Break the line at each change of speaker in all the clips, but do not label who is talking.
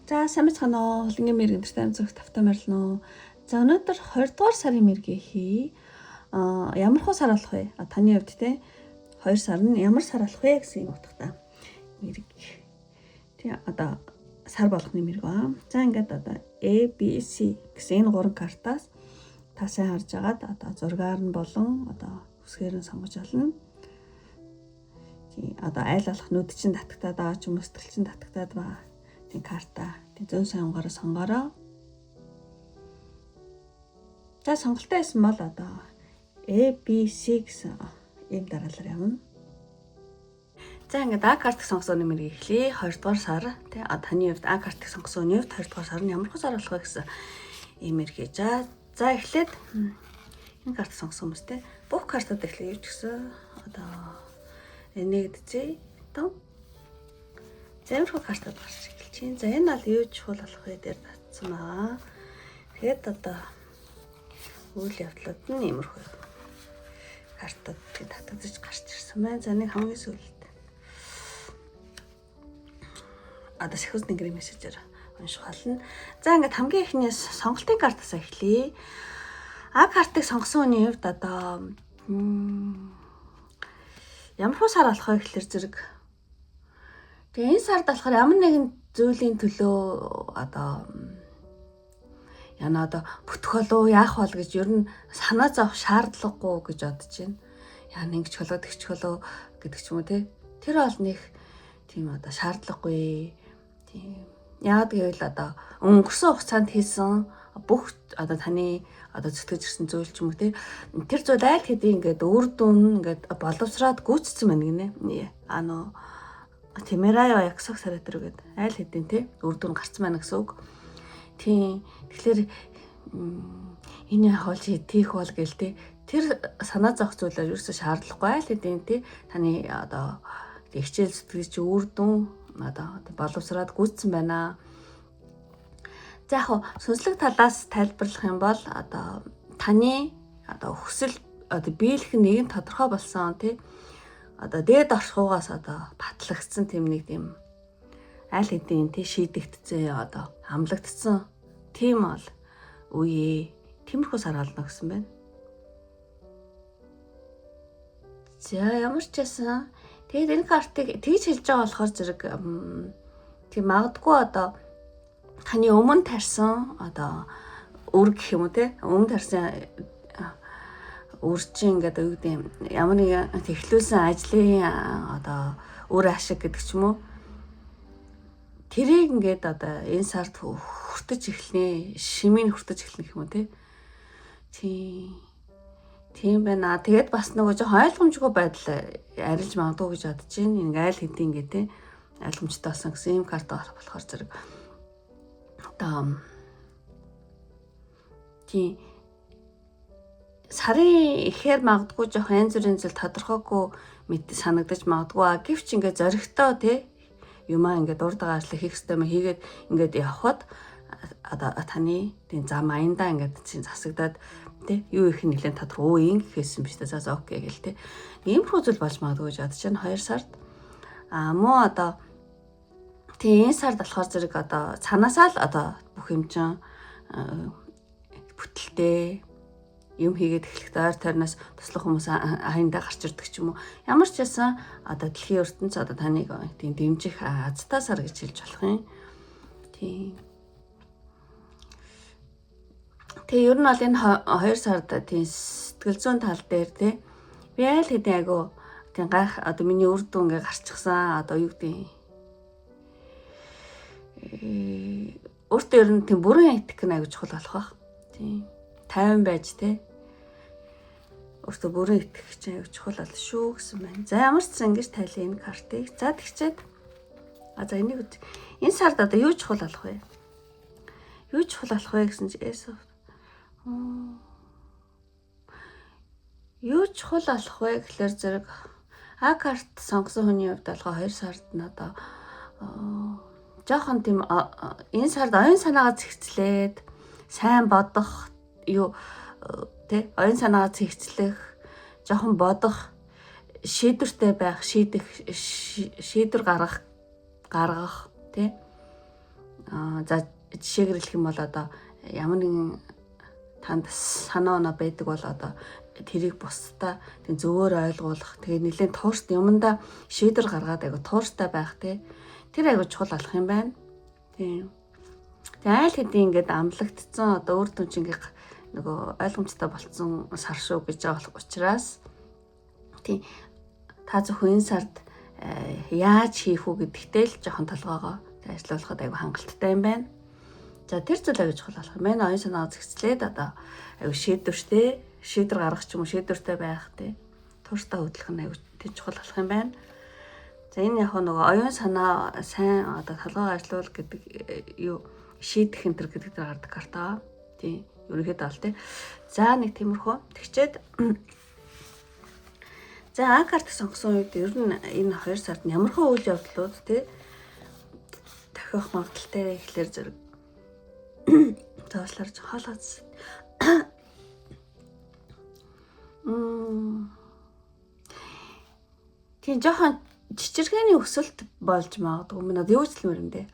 За сайн бацгаана уу. Хөлнгийн мэрэг энтертэй амцрах тавтай морилно. За өнөөдөр 20 дугаар сарын мэргийг хий. Ямар хөө сар болох вэ? Таны хувьд те 2 сар нь ямар сар болох вэ гэсэн юм утгатай. Мэрэг. Тий одоо сар болгоны мэрэг ба. За ингээд одоо A, B, C гэсэн энэ 3 картаас та сайн харж агаад одоо зургаар нь болон одоо үсгээр нь сонгож олно. Тий одоо айл алах нүд чинь татагтаад байгаа ч юм уу сэтгэл чинь татагтаад байгаа. Тий карта. Тий зүүн сонгороо сонгороо. За сонголттой байсан бол одоо A, B, C гэсэн ийм дараалал явна. За ингээд А картыг сонгосон нэмэр эхлэе. 2 дугаар сар тий таны хувьд А картыг сонгосон үний хувьд 2 дугаар сар нь ямар хөө сар болох вэ гэсэн иймэр хийж. За эхлээд энэ картыг сонгосон хүмүүс тий бүх картууд эхлэе ч гэсэн одоо нэгдзээ тоо. Зэмхүү картууд гарч эхэлж байна. За энэ бол юу чухал болох вэ дээр татсан байгаа. Тэгэхэд одоо үйл явдлууд нь иймэрхүү картууд татагдаж гарч ирсэн байна. За нэг хамгийн сүүлд одоо сэхүүс нэгрийн мессежээр унших болно. За ингээд хамгийн эхнээс сонголтын картаас эхлэе. А картыг сонгосон хүний хувьд одоо ямар хөө сар болох вэ гэхэлэр зэрэг тэгээ энэ сард болохоор ямар нэгэн зүйлийн төлөө одоо яна одоо бүтгөл үү яах бол гэж ер нь санаа зовох шаардлагагүй гэж бодож байна. Яа нэг ч болоо тэгч болоо гэдэг ч юм уу те. Тэр бол нэг тийм одоо шаардлагагүй. Тийм. Яагаад гэвэл одоо өнгөрсөн хугацаанд хийсэн бүх одоо таны одоо зүтгэж ирсэн зүйл ч юм уу те. Тэр зүйл айл хэдийн ингээд үр дүн ингээд боловсраад гүйцэтгэсэн байна гинэ. Тэмэраа ягсах сарайтэр гээд айл хэдийн те үр дүн гарцсан байна гэсэн үг. Тийм. Тэгэхээр энэ хаалж хийх бол гээл те. Тэр санаа зовх зүйлээр юу ч шаардлагагүй айл хэдийн те таны одоо хичээл зүтгэж үр дүн одоо боловсраад гүйцсэн байна. За яг сүнслэг талаас тайлбарлах юм бол одоо таны одоо хүсэл одоо биелэх нэгэн тодорхой болсон тий одоо дээд оршихугаас одоо батлагдсан тийм нэг тийм аль хэдийн тий шийдэгдсэн одоо амлагдсан тийм бол үе тиймэрхүү сар болно гэсэн байна. За ямар ч байсан тэгээд энэ картыг тэгж хэлж байгаа болохоор зэрэг тийм магадгүй одоо таны өмнө тарьсан одоо үр гэх юм уу те өмнө тарьсан үржин гэдэг юу гэдэг юм ямар нэг тэхлүүлсэн ажлын одоо үр ашиг гэдэг ч юм уу тэрийг ингээд одоо энэ сард хүртэж эхлэнэ шимийн хүртэж эхлэнэ гэх юм уу те тийм байна. Тэгээд бас нөгөө жоохон ойлгомжгүй байдал арилж магадгүй гэж бодож байна. Ингээ айл хэдийн ингээ те ойлгомжтой болсон гэсэн юм карт болохоор зэрэг одоо тийм сарын ихээр магадгүй жоохон янз бүрийн зүйл тодорхойгүй мэд санагдаж магадгүй. Гэвч ингээ зоригтой те юмаа ингээ дурдагаа ажил хийх хэрэгтэй мэ хийгээд ингээд явхад одоо таны тийм зам аяндаа ингээд чинь засагдаад тэ юу их нэлээд тодорхой ин гэхээсэн биш та за окей гэл тэ иймэрхүү зүйл болж магадгүй гэж бодож байна 2 сард муу одоо тийм энэ сард болохоор зэрэг одоо цанаасаа л одоо бүх юм чинь бүтэлтэй юм хийгээд эхлэхдээ ойр тойрноос туслах хүмүүс аяндаа гарч ирдэг ч юм уу ямар ч байсан одоо дэлхийн ертөнц одоо таныг тийм дэмжих азтай сар гэж хэлж болох юм тийм. Тэгээ ер нь бол энэ 2 сард тийм сэтгэл зүйн тал дээр тий би айл хэдийн айгу тийм гайх одоо миний үр дүн ингээ гарчихсан одоо юу гэдэг өөртөө ер нь тийм бүрэн этик нь айгу чухал болох бах тийм 50 байж тий өөртөө бүрэн этик чинь айгу чухал бол шүү гэсэн байна. За ямар ч сан ингэж тайлаа энэ картыг. За тэгчээд за энийг энэ сард одоо юу чухал болох вэ? Юу чухал болох вэ гэсэн чи юу чухал болох вэ гэхэлэр зэрэг А карт сонгосон хүний хувьд алгаа 2 сард нь одоо жоохон тийм энэ сард оюун санаагаа зэгцлээд сайн бодох юу тий оюун санаагаа зэгцлэх жоохон бодох шийдвэртэй байх шийдвэр гаргах тий За жишээгээр хэлэх юм бол одоо ямар нэгэн танд санаа оноо байдаг бол одоо тэрийг бусдаа тэг зөвөр ойлгуулах. Тэгээ нэлээд тууштай юмдаа шийдвэр гаргаад айгу тууштай байх те. Тэр айгу чухал болох юм байна. Тийм. Тэгээ айл хэдийн ингээд амлагдсан одоо үр дүн чинь нөгөө ойлгомжтой болцсон сар шүү гэж байгаа учраас тийм та зөвхөн энэ сард яаж хийх үү гэдэгтэй л жоохон толгоогоо ажиллуулахад айгу хангалттай юм байна. За тэр зүйл аяж чухал болох юм байна. Оюун санаа зэгцлээд одоо айгу шийдвэр гаргах ч юм уу шийдвэртэй байх те. Тууштай хөдлөх нь айгу тэр чухал болох юм байна. За энэ яг нөгөө оюун санаа сайн одоо толгоо ажиллуул гэдэг юу шийдэх энэ төр гэдэг дээр гардаг карта. Тийм. Ерөнхийдөө бол тий. За нэг тиймэрхүү. Тэгчээд за А карт сонгосон үед ер нь энэ 2 сард ямархуу үйл явдлууд тий тохиох магадaltaй ихлээр зэрэг зоослоор хоолоц. Тийм жоохон чичиргээний өсөлт болж магадгүй минь юу ч юм бэ.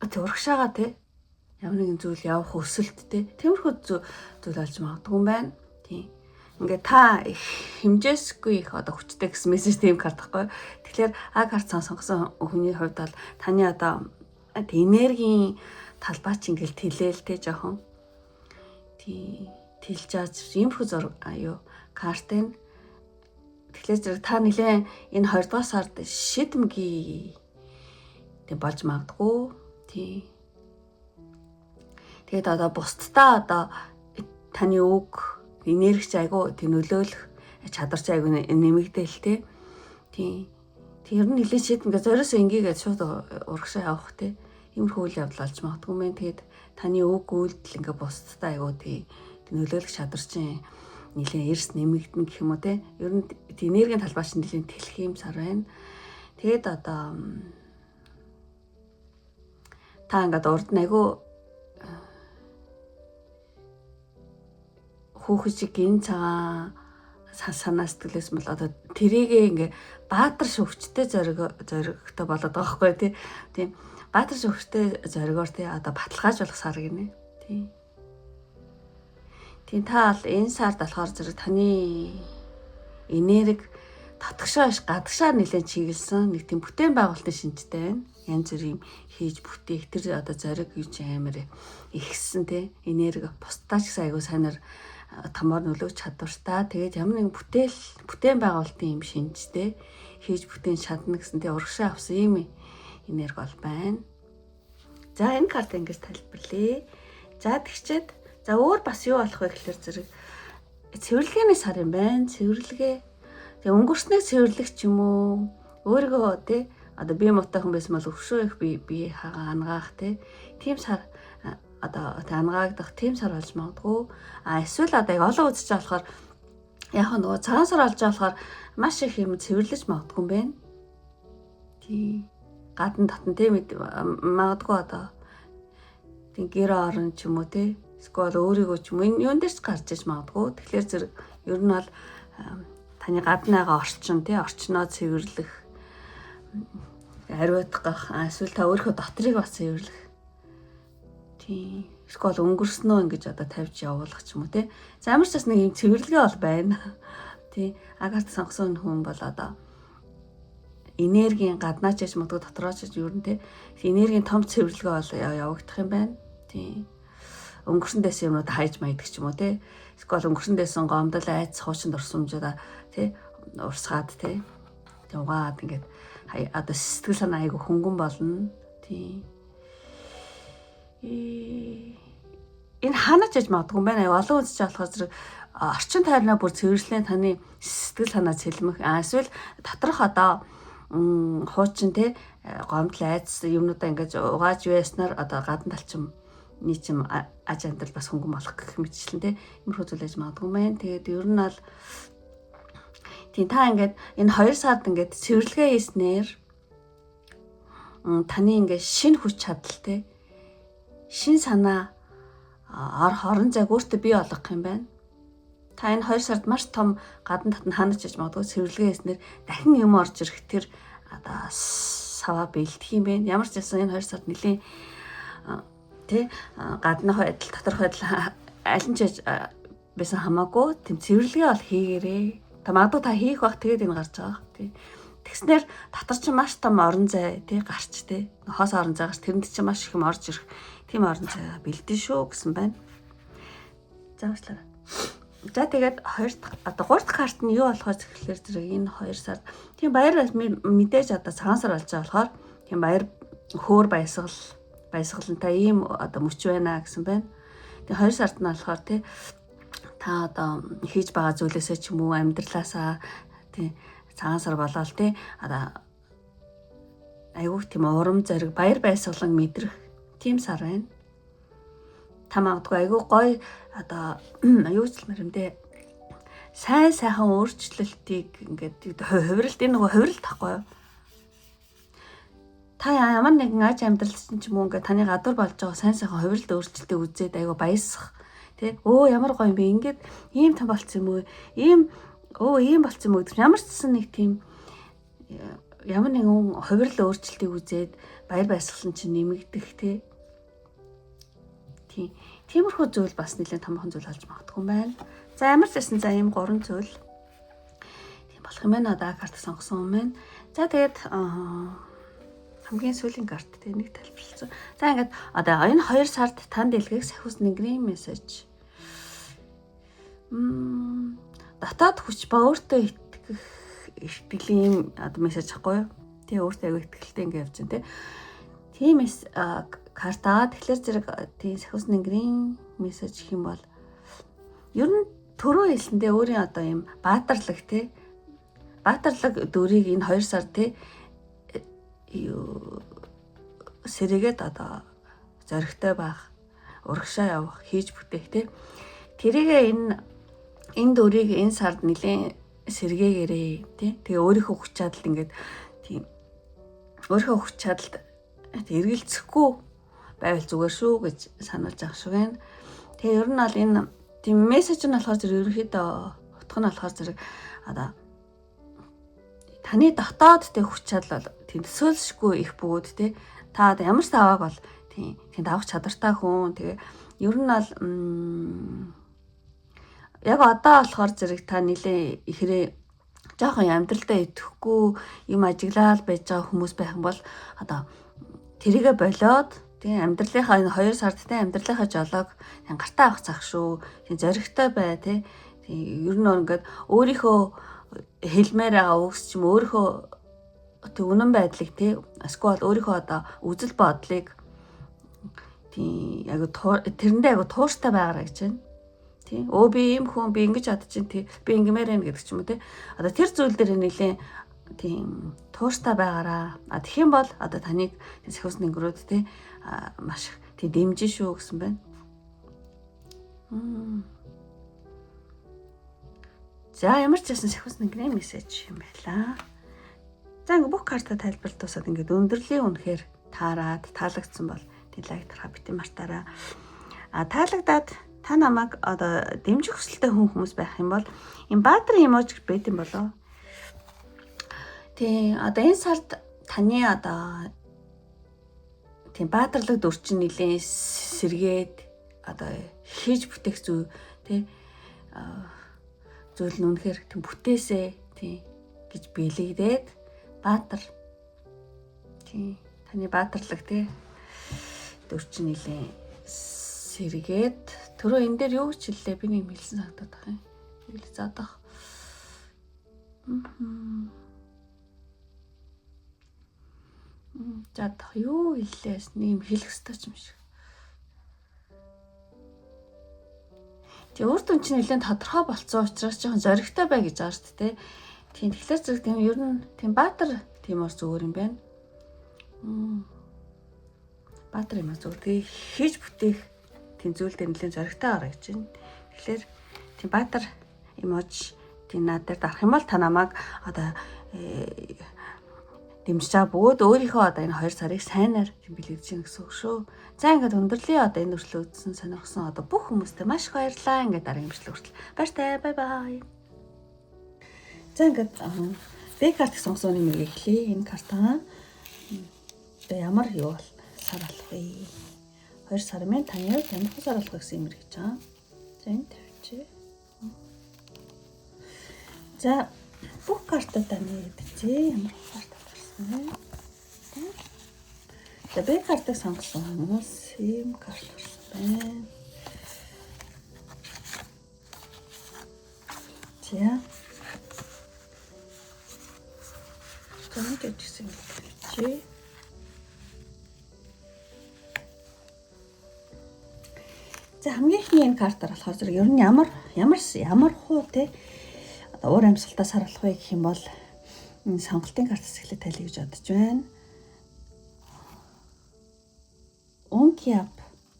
Тэ урагшаага тий ямар нэгэн зүйл явах өсөлттэй тиймэрхүү зүйл болж магадгүй юм байна. Тийм. Ингээ та хэмжээсгүй их одоо хүчтэй гэсэн мессеж тийм карт байхгүй. Тэгэхээр А карт сонгосон хүний хувьд бол таны одоо энергийн талбай ч ингээл тэлээлтэй жоохон тий тэлж яаж иймэрхүү зураг аюу картын. Тэгэхээр зэрэг та нэлээ энэ 2 дугаар сард шидмги тэг болж магадгүй. Тий. Тэгээд одоо бусдаа одоо таны үг энергич айгу тэг нөлөөлөх чадвар чи айгу нэмэгдээл те. Тий. Тэр нь нэлээд шийдэн ингээ зориосоо ингээгээд шууд урагшаа явах те. Иймэрхүү үйл явдал болж магадгүй мэн. Тэгээд таны үг үйлдэл ингээ бусдаа айгу тий нөлөөлөх чадвар чинь нэлээд эрс нэмэгдэн гэх юм уу те. Ер нь энергийн талбай чинь нэлээд тэлэх юм сар байна. Тэгээд одоо та ингээд урд нь айгу хүүхэд гин цагаан санаа сэтгэлээс бол одоо тэрийгээ ингээ баатар шөвчтэй зоригтой болоод байгаа байхгүй тий. Тийм. Баатар шөвчтэй зоригоор тий одоо баталгааж болох сар гинэ. Тий. Тийм та бол энэ сард болохоор зэрэг таны энерги татгшаа гадагшаа нэлээд чиглэсэн нэг тийм бүтээн байгуулалтын шинжтэй байна. Янз бүрийн хийж бүтээх тэр одоо зориг гэж амар ихсэн тий. Энерги бусдаа ч гэсэн айгуу сайнаар томоор нөлөөж чадвартай. Тэгээд ямар нэгэн бүтээн байгуулалтын юм шинжтэй хийж бүтээн чадна гэсэн тий урагшаа авсан юм энерги бол байна. За энэ карт ингэж тайлбарлая. За тэгчээд за өөр бас юу болох вэ гэхээр зэрэг цэвэрлэгээний сар юм байна. Цэвэрлэгээ. Тэгээ өнгөрснөө цэвэрлэх ч юм уу өөрийгөө тий одоо бие мутайхан байсан бол өвшөө их бие хагаа ангаах тий тийм сар одоо ангаагдах тийм сар болж магадгүй. Эсвэл одоо олон үзэж болохоор яг нөгөө цагаан сар болж байгаа болохоор маш их юм цэвэрлэж магадгүй юм байна. Тий гадна татан тийм магадгүй одоо тийм гэр орон ч юм уу тий эсвэл өөрийгөө ч юм уу юун дээрч гарч иж магадгүй. Тэгэхээр зэрэг ер нь бол таны гаднаагаа орчин тий орчноо цэвэрлэх ариутгах эсвэл та өөрийнхөө дотрыг бас цэвэрлэх тий эсвэл өнгөрснөө ингэж одоо тавьж явуулах ч юм уу тий. За ямар ч бас нэг юм цэвэрлэгээ бол байна. Тий агарт сонгосон хүн бол одоо энергийн гаднаач яж модгүй дотрооч ер нь тий энергийн том цэвэрлэгээ бол явагдах юм байна. Тий өнгөрсөндөөс юмнууд хайж маягдаг ч юм уу тий. Эсвэл өнгөрсөндөөс гомдол айц хуучинд орсомжоо тий урсгаад тий угаад ингээд одоо сэтгэл санаа айгу хөнгөн болно. Тий. Энэ ханаач яж магадгүй байна. Олон үзэж болохоор зэрэг орчин тайрнаа бүр цэвэрлэн таны сэтгэл санаа цэлмэх. Эсвэл доторх одоо хуучин тий гомдол айц юмнуудаа ингээд угааж байснаар одоо гадна талчин нийчим аж амьдрал бас хөнгөн болох гэх мэтчлэн тий иймэрхүү зүйл яж магадгүй байна. Тэгээд ер нь бол тийм та ингээд энэ 2 сард ингээд цэвэрлэгээ хийснээр таны ингээд шинэ хүч чадалтай шин санаа орон зайг өөртөө бий болгох юм байна. Та энэ 2 сард маш том гадна татан ханаж иж магадгүй цэвэрлэгээ хийснээр дахин юм орж ирэх тэр одоо цаваа бэлдэх юм бэ. Ямар ч байсан энэ 2 сард нэлийн тий гаднах байдал, доторх байдал аль нь ч байсан хамаагүй тийм цэвэрлэгээ бол хийгээрээ. Та магадгүй та хийх бах тэгээд энэ гарч байгаа тий. Тэгснээр дотор чинь маш том орон зай тий гарч тий. Хоос орон зай гарч тэрэнд чинь маш их юм орж ирэх. Тийм орон зай бэлдэн шүү гэсэн байна. За уучлаарай. За тэгээд 3 дахь карт нь юу болохоос тэгэхээр зэрэг энэ 2 сард тийм баяр мэдээж одоо цагаан сар болж байгаа болохоор тийм баяр хөөр баясгалантай ийм одоо мөч байна гэсэн байна. Тэгээ 2 сард нь болохоор тий та одоо хийж байгаа зүйлээсээ ч юм уу амьдралаасаа тий цагаан сар болоод тий одоо айгуух тийм урам зориг баяр баясгалан мэдрэх тийм сар байна. Та магадгүй айгүй гоё одоо аюулчлмар юм дээ. Сайн сайхан өөрчлөлтийг ингээд хувиралт энэ нөгөө хувиралт тахгүй юу? Та ямар нэгэн аж амьдралсан ч юм уу ингээд таны гадуур болж байгаа сайн сайхан хувиралт өөрчлөлтийг үзээд айгүй баясах тий ямар гоё юм бэ ингээд ийм том болцсон юм уу ийм болцсон юм уу гэдэг ямар ч нэг тийм ямар нэгэн хувирал өөрчлөлтийг үзээд баяр баясгалан чинь нэмэгдэх тий тиймэрхүү зүйл бас нэлээд томхон зүйл болж магадгүй юм байна. За ямар ч байсан за ийм 3 зүйл тийм болох юм байна. Одоо карт сонгосон юм байна. За тэгээд хамгийн сүүлийн карт тийм нэг тайлбарласан. За ингээд одоо энэ 2 сард танд илгээх сахиус нэгрийн мессеж. Дотоод хүч ба өөртөө итгэх итгэлийн одоо мессеж ахгүй юу? Тий өөртөө аяг итгэлтэй ингээд явж байна тий. Тиймээс картаа тэгэхээр зэрэг тийм сахиус нэгрийн мессеж гэх юм бол ер нь түрүү хэлсэндээ өөрийн одоо юм баатарлаг тий баатарлаг дүрийг энэ 2 сар тий сэрээгээд одоо зоригтой байх урагшаа явах хийж бүтээх тий тэрийгээ энэ дүрийг энэ сард нэлээд сэргээгээрээ тий тэгээ өөрийнхөө хүч чадалд ингээд тийм өөрийнхөө хүч чадалд эргэлзэхгүй байвал зүгээр шүү гэж сануулж байгаа шүү гэн. Тэгээ ер нь бол энэ тийм мессеж нь болохоор зэрэг ерөнхийдөө утга нь болохоор зэрэг одоо таны дотоод тэ хүч чадал бол тийм төсөөлшгүй их бөгөөд тэ та одоо ямар ч тавааг бол тийм давах чадвартай хүн. Тэгээ ер нь бол яг одоо болохоор зэрэг та нилээ ихрээ жоохон амьдралдаа итгэхгүй юм ажиглаад байж байгаа хүмүүс байх юм бол одоо тэрийгэ болоод тийм амьдралынхаа энэ 2 сард тийм амьдралынхаа жолоог гартаа авах зах шүү. Тийм зоригтой бай тийм ер нь ингээд өөрийнхөө хэлмээр байгаа үгс ч юм өөрийнхөө тийм үнэн байдлыг тийм эсвэл өөрийнхөө одоо үзэл бодлыг тийм яг тэрэндээ яг тууштай байгаарай гэж байна. Тийм би ийм хүн би ингэж ядаж чинь тийм би ингэмээр байна гэдэг ч юм уу тийм одоо тэр зүйл дээр нэлээ тийм тууштай байгаараа. Тэгэх юм бол одоо таныг сахиус нэнгэрүүд тий маш тий дэмжин шүү гэсэн байна. За ямар ч байсан сахиус нэнгэрийн мессеж юм байлаа. За ингээ бүх карта тайлбарлалт тусаад ингээд өндөрлөлийн үнэхээр таарад таалагдсан бол тий лайк тараа бити мартаараа. Таалагдаад та намайг одоо дэмжих хүсэлтэй хүмүүс байх юм бол энэ баатар эможи байт юм болоо. Тийм одоо энэ сард таны одоо тийм баатарлаг дүр чинь нэлээд сэргээд одоо хийж бүтээх зүйл тий зүйл нь үнэхээр тийм бүтээсэй тий гэж биелэгдээд баатар тий таны баатарлаг тий дүр чинь нэлээд сэргээд түрүү энэ дээр юу гэж хэллээ би нэг хэлсэн санагдаад байгаа юм. Тэгэл заадах. Заадах юу хэллээс нэм хэлэх ёстой юм шиг. Тэгээ өөр дүн чинь нэлээд тодорхой болцсон учраас жоохон зоригтой бай гэж байгаа шүү дээ. Тийм тэгэхээр зэрэг тийм ер нь тийм баатар тиймэр зүгээр юм байна. Баатар юм зүгээр. Тэгээ хийж бүтээх тийм зүйл дээр нэлээд зоригтой гараа гэж байна. Тэгэхээр тийм баатар эможи тийм над дээр дарах юм бол та намайг одоо дэмжиж байгаа бөгөөд өөрийнхөө одоо энэ 2 сарыг сайнаар бэлэгдэж гин гэсэн үг шүү. За ингээд өндөрлөлийн одоо энэ өршлөө үзсэн сонирхсан одоо бүх хүмүүстээ маш их баярлалаа. Ингээд дараагийн бичлэг хүртэл баяртай. Бай бай. За ингээд B карт сонгосон юм эхлэе. Энэ картаа одоо ямар юу бол сар болох вэ? 2 сарын минь таны хувьд ямар сар болох гэсэн юм гэж байгаа. За энэ тавьчих. За бүх картуудаа нэгдэжээ. Ямар карт гарсан бэ? За B картыг сонгосон хүмүүс ийм карт гарсан байна. За томит гэсэн чи. За хамгийн ихний энэ картаар болохоор зэрэг ер нь ямар хуу те одоо уур амьсгалтаа сар болох вэ гэх юм бол энэ сонголтын картаас эхлээд тайлъя гэж бодож байна. Ункиап.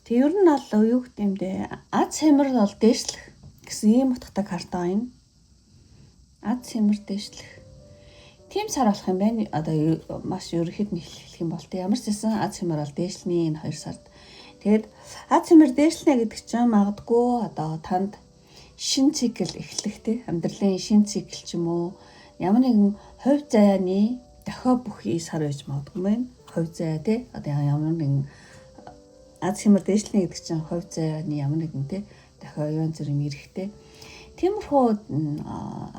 Тэг ер нь бол юу гэдэг юм бэ? Аз хямрал бол дээшлэх гэсэн ийм утгатай карт байна. Аз хямрал дээшлэх. Тим сар болох юм байна. Одоо маш ерөнхийд нь хэлэх юм бол ямар ч гэсэн аз хямрал дээшлэний энэ 2 сард. Тэгэд аз хямрал дээшлэнэ гэдэг чинь магадгүй одоо танд шин цикл эхлэх те амьдралын шин цикл ч юм уу ямар нэгэн хувь заяаны дохио бүхий сар байж магадгүй байна. Хувь заяа те одоо ямар нэгэн аз хямрал дээшлэнэ гэдэг чинь хувь заяаны ямар нэгэн те дохио юун зэрэг эрэхтэй. Тиймэрхүү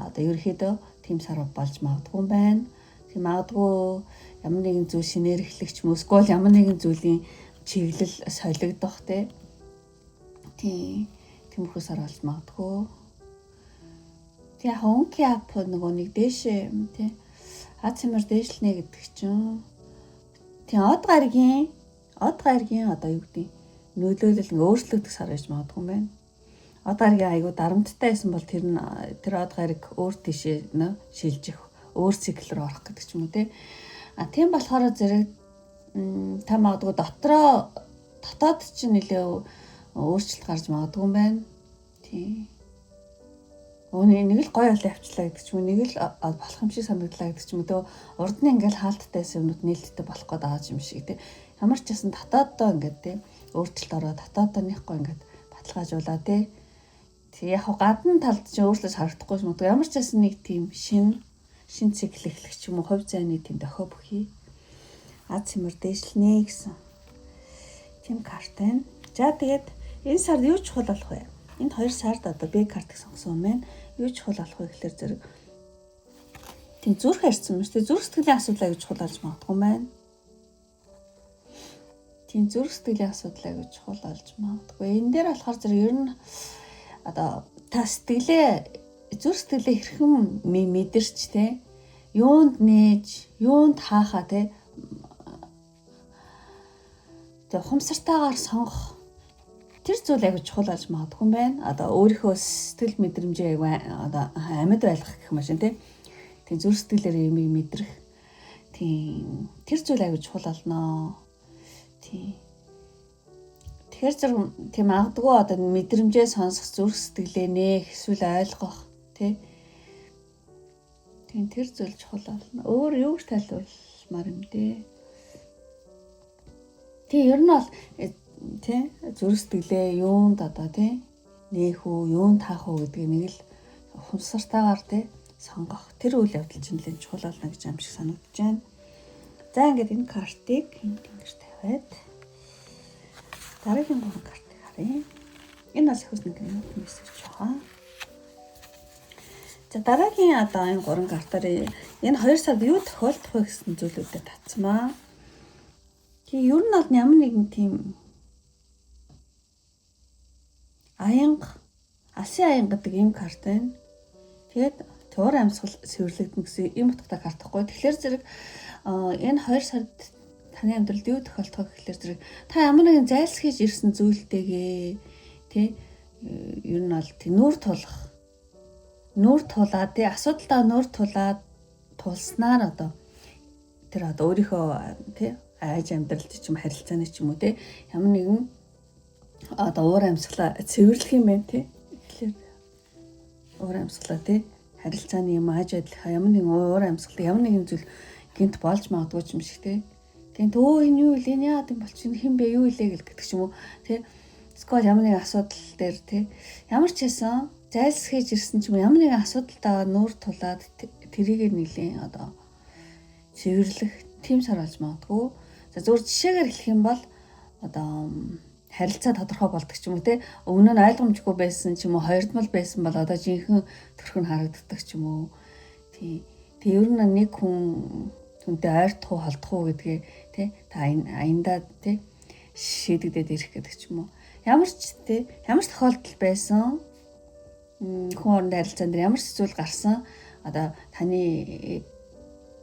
одоо ерөөхдөө тийм сар болж магадгүй байна. Тийм магадгүй ямар нэгэн зүйл шинээр эхлэх ч юм уу эсвэл ямар нэгэн зүйлийн чиглэл солигдох те. Тиймэрхүү сар болж магадгүй. Тэг яг онкиап нөгөө нэг дээшээ те аз хямрал дээшлэнэ гэдэг чинь тийм од гаргийн одоо юу гэдэг нөлөөлөл өөрчлөгдөх сар гэж магадгүй юм байна. Од гаргийн айгуу дарамттай байсан бол тэр од гариг өөр тийшээ шилжих, өөр цикл рүү орох гэдэг ч юм уу те. Тийм болохоор зэрэг та магадгүй дотоод чинь нэлээ өөрчлөлт гарч магадгүй юм байна. Тийм. Нэг л гоё болоо авчлаа гэдэг ч юм уу, нэг л болох юм шиг санагдлаа гэдэг ч юм уу. Урд нь ингээл хаалттай юмнууд нээлттэй болох гээд байгаа юм шиг те. Ямар ч гэсэн дотооддоо ингээд те өөрчлөлт ороо дотооддооныхгүй ингээд баталгаажуулаа те. Тэг яг гадна талд чинь өөрчлөж харагдахгүй юм уу. Ямар ч гэсэн нэг тийм шин цикл эхлэх ч юм уу, хувь зайны тийм дохио бүхий аз хямрал дээшлэнэ гэсэн тийм карт байна. За тэгээд энэ сард юу чухал болох вэ? Энэ 2 сард одоо B картыг сонгосон юм байна. Юу чухал болох вэ гэхээр зэрэг тийм зүрх харьцсан юм шүү дээ. Зүрх сэтгэлийн асуудал гэж чухал болж магадгүй юм байна. Тийм зүрх сэтгэлийн асуудал гэж чухал болж магадгүй. Энэ дээр болохоор зэрэг ер нь одоо та зүрх сэтгэлээ хэрхэн мэдэрч те юунд нээж, юунд хаахаа те тэг ухамсартайгаар сонгох тэр зүйл аягүй чухал болж магадгүй юм байна. Одоо өөрийнхөө сэтгэл мэдрэмжээ аягүй одоо амьд байлгах гэх юм шиг тийм зүрх сэтгэлээр юмыг мэдрэх тийм тэр зүйл аягүй чухал болно. Тийм. Тэгэхээр зэрэг тийм магадгүй одоо мэдрэмжээ сонсох зүрх сэтгэлээ нээх эсвэл ойлгох тийм тэр зүйл чухал болно. Өөр юу гэж тайлбарламаар юм дээ. Тийм ер нь бол тий зүрх сэтгэлээ юунд одоо тий нээх үү, юунд таах уу гэдгийг нэг л ухамсартайгаар тий сонгох тэр үйл явдал чинь нэлээд чухал болно гэж юм шиг санагдаж байна. За ингээд энэ картыг ингэж тавиад дараагийн 3 картыг харъя. Энэ бас их нэг мессеж байгаа. За дараагийн одоо энэ 3 картаар энэ 2 сард юу тохиолдох вэ гэсэн зүйлүүдэд татсмаа. Тэг ер нь бол ямар нэгэн тийм алсын аянга гэдэг ийм карт байна. Тэгээд уур амьсгал цэвэрлэгдэн гэсэн ийм утгатай карт байхгүй. Тэгэхээр зэрэг энэ 2 сард таны амьдралд юу тохиолдох вэ гэхээр зэрэг та ямар нэгэн зайлсхийж ирсэн зүйлтэйгээ тий ер нь бол тий нүүр тулаад тий асуудалтай нүүр тулснаар одоо тэр одоо өөрийнхөө тий айж амьдралд ч юм харилцааны ч юм уу тий ямар нэгэн одоо уур амьсгалаа цэвэрлэх юм байна тий. Тэгэхээр уур амьсгалаа тий харилцааны юм айж адилхан ямар нэгэн уур амьсгал ямар нэгэн зүйл гинт болж магадгүй юм шиг тий. Тэгээд энэ юу вэ? Энэ яагаад юм болчих юм бэ? Юу илээ гэдэг ч юм уу тий. Эсвэл ямар нэгэн асуудал дээр тий ямар ч хэсэн зайлсхийж ирсэн ч юм ямар нэгэн асуудалтаа нүүр тулаад тэрийг нэлийн одоо цэвэрлэх тийм сар болж магадгүй. За зүгээр жишээгээр хэлэх юм бол одоо харилцаа тодорхой болдог ч юм уу те. Өмнө нь ойлгомжгүй байсан ч юм уу, хоёрдмал байсан бол одоо жинхэнэ төрх нь харагддаг ч юм уу. Тий. Тэг ер нь нэг хүн түнтэй ойртох уу, холдох уу гэдгээ те та аяндаа те шийдэгдээд ирэх гэдэг ч юм уу. Ямар ч тохиолдол байсан хүн хооронд харилцаанд ямар ч зүйл гарсан одоо таны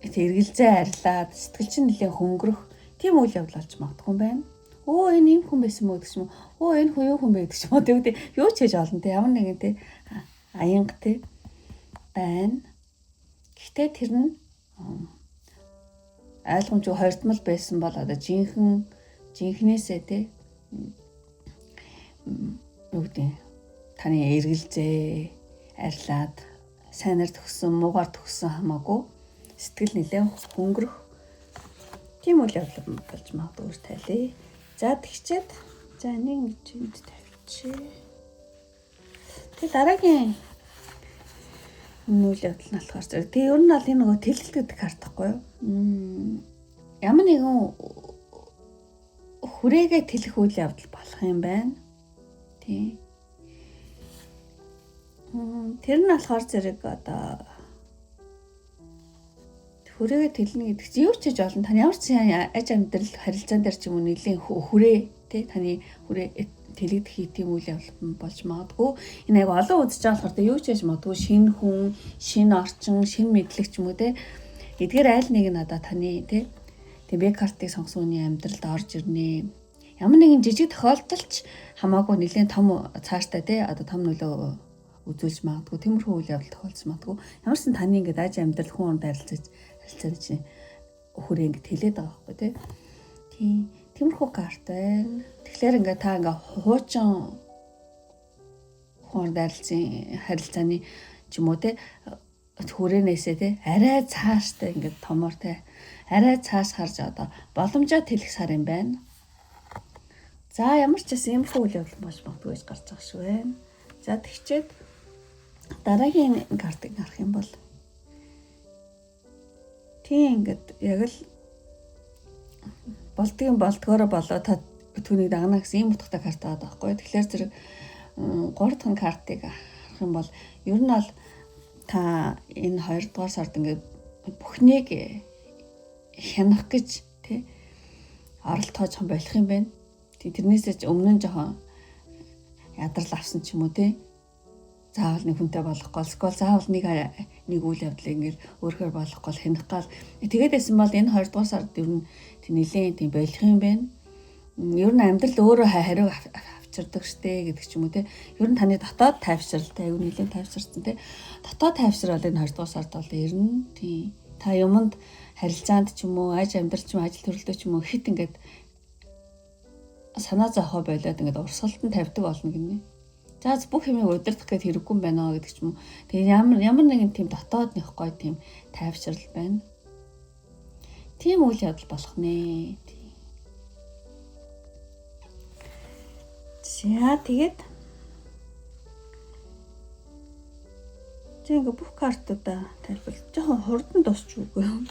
эргэлзээ арилаад сэтгэл чинь нэлээд хөнгөрөх тийм үйл явдал болж магадгүй юм байна. Өө энэ юм хүн байсан мó гэдэг ч юм уу. Өө энэ хүн юу хүн бэ гэдэг ч юм уу. Тэгвэл юу ч хийж олно те. Ямар нэгэн те аянга те байна. Гэхдээ тэр нь ойлгомжгүй хоёрдмал байсан бол одоо жинхнээсээ те юу гэдэг таны эргэлзээ арилаад сайнаар төгсөн, муугаар төгсөн хамаагүй сэтгэл нэлээд хөнгөрөх тийм үйл явдал болж магадгүй тайлээ. За тэгчээд за нэг энд тавьчих. Тэг дараагийн үйл явдал нь болохоор зэрэг. Тэг ер нь бол энэ нөгөө тэлэлт гэдэг хартахгүй юу? Ямар нэгэн хүрээгээ тэлэх үйл явдал болох юм байна. Тий. Тэр нь болохоор зэрэг одоо хүрээгээ тэлнэ гэдэг чинь юу ч хийж олон тань ямар ч аж амьдрал харилцаан дээр ч юм уу нэлийн хүрээ тий таны хүрээ тэлэгдэх хийм үйл явдал болж магадгүй. Энэ аяга олон үзэж байгаа болохоор юу ч хийж магадгүй шинэ хүн, шинэ орчин, шинэ мэдлэг ч юм уу тий. Эдгээр айл нэг нь одоо таны тий бэк картыг сонгосон хүний амьдралд орж ирнэ. Ямар нэгэн жижиг тохиолдолч хамаагүй нэлийн том цааштай тий одоо том нөлөө үзүүлж магадгүй. Тиймэрхүү үйл явдал тохиолдож магадгүй. Ямар ч таны ингээд аж амьдрал хүн хооронд харилцаанд чинь хүрээ ингээд хэлээд байгаа байхгүй тий. Тиймэрхүү карт байна. Тэгэхээр ингээд та ингээд хуучин хооронд харилцааны ч юм уу тий хүрээнээсээ тий арай цааштай ингээд томор тий арай цааш харж одоо боломжоо тэлэх сар юм байна. За ямар ч гэсэн иймэрхүү үйл явдал болж магадгүй гэж гарч байгаа шүү байна. За тэгчээд дараагийн картыг харах юм бол тийм ингээд яг л болдгоороо болоо та түүнийг дагна гэсэн ийм утгатай карт байгаа байхгүй. Тэгэхээр зэрэг 3 дахь картыг харах юм бол ер нь бол та энэ 2 дугаар сард ингээд бүхнийг хянах гэж тий оролдож болох юм байна. Тэрнээсээ ч өмнө нь жоохон ядрал авсан ч юм уу тий. Заавал нэг хүнтэй болохгүй, заавал нэг үйл явдлыг ингээд өөрөөр болохгүй хянах гал. Тэгээд байсан бол энэ 2 дугаар сард ер нь нэлээд тийм болох юм байна. Ер нь амьдрал өөрөө хариу авчирдаг штэ гэдэг ч юм уу тий. Ер нь таны дотоод тайвшралтай аюу нэлээд тайвширсан тий. Дотоод тайвшрал энэ 2 дугаар сард бол ернэ тий. Та юмд харилцаанд ч юм уу, аж амьдрал ч юм уу, ажил төрөлдөө ч юм уу хит ингээд санаа зовхоо болоод ингээд урсгалтанд тавьдаг болно гинэ. За бүх юмыг удирдах гэж хэрэггүй юм байна гэдэг ч юм уу. Тэгээ ямар нэгэн тийм дотоод нөх гой тийм тайвшрал байна. Тийм үйл явдал болох нэ. За тэгээд ингээ бүх картуудаа тайлбар жоохон хурдан дуусч үгүй юм.